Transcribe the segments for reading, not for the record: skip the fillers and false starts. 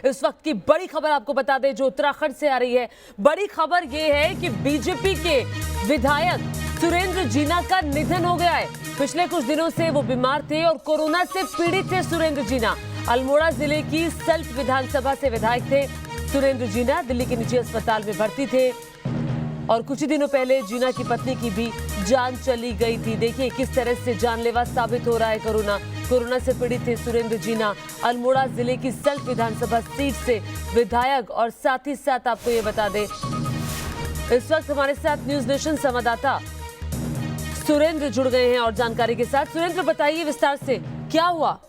इस वक्त की बड़ी खबर आपको बता दें जो उत्तराखंड से आ रही है। बड़ी खबर यह है कि बीजेपी के विधायक सुरेंद्र जीना का निधन हो गया है। पिछले कुछ दिनों से वो बीमार थे और कोरोना से पीड़ित थे। सुरेंद्र जीना अल्मोड़ा जिले की सल्ट विधानसभा से विधायक थे। सुरेंद्र जीना दिल्ली के निजी अस्पताल में भर्ती थे और कुछ ही दिनों पहले जीना की पत्नी की भी जान चली गई थी। देखिए किस तरह से जानलेवा साबित हो रहा है कोरोना से पीड़ित थे सुरेंद्र जीना। अल्मोड़ा जिले की सल्ट विधानसभा सीट से विधायक और साथ ही साथ आपको ये बता दें इस वक्त हमारे साथ न्यूज नेशन संवाददाता सुरेंद्र जुड़ गए हैं और जानकारी के साथ। सुरेंद्र बताइए विस्तार से क्या हुआ।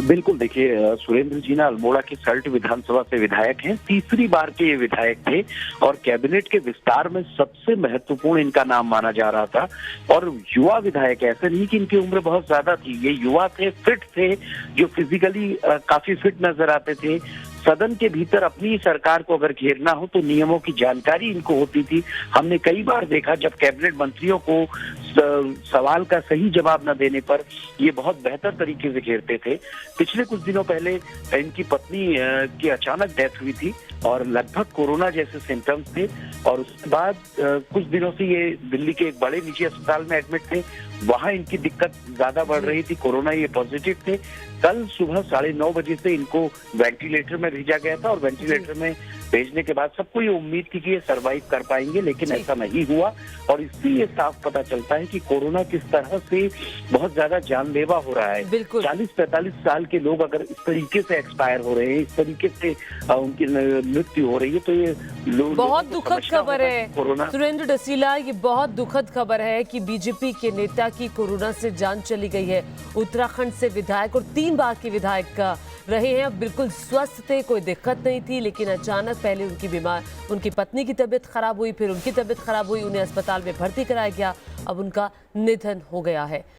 बिल्कुल, देखिए सुरेंद्र जीना अल्मोड़ा के सल्ट विधानसभा से विधायक हैं। तीसरी बार के ये विधायक थे और कैबिनेट के विस्तार में सबसे महत्वपूर्ण इनका नाम माना जा रहा था। और युवा विधायक, ऐसे नहीं कि इनकी उम्र बहुत ज्यादा थी, ये युवा थे, फिट थे, जो फिजिकली काफी फिट नजर आते थे। सदन के भीतर अपनी सरकार को अगर घेरना हो तो नियमों की जानकारी इनको होती थी। हमने कई बार देखा जब कैबिनेट मंत्रियों को सवाल का सही जवाब न देने पर ये बहुत बेहतर तरीके से घेरते थे। पिछले कुछ दिनों पहले इनकी पत्नी की अचानक डेथ हुई थी और लगभग कोरोना जैसे सिम्टम्स थे और उसके बाद कुछ दिनों से ये दिल्ली के एक बड़े निजी अस्पताल में एडमिट थे। वहां इनकी दिक्कत ज्यादा बढ़ रही थी, कोरोना ये पॉजिटिव थे। कल सुबह 9:30 बजे से इनको वेंटिलेटर में भेजा गया था और वेंटिलेटर में भेजने के बाद सबको ये उम्मीद थी कि ये सरवाइव कर पाएंगे, लेकिन ऐसा नहीं हुआ। और इससे ये साफ पता चलता है कि कोरोना किस तरह से बहुत ज्यादा जानलेवा हो रहा है। 40-45 साल के लोग अगर इस तरीके से एक्सपायर हो रहे हैं, इस तरीके से उनकी मृत्यु हो रही है, तो ये बहुत दुखद खबर है सुरेंद्र डसीला। ये बहुत दुखद खबर है कि बीजेपी के नेता की कोरोना से जान चली गई है। उत्तराखंड से विधायक और 3 बार के विधायक का रहे हैं, बिल्कुल स्वस्थ थे, कोई दिक्कत नहीं थी, लेकिन अचानक पहले उनकी पत्नी की तबीयत खराब हुई, फिर उनकी तबीयत खराब हुई, उन्हें अस्पताल में भर्ती कराया गया, अब उनका निधन हो गया है।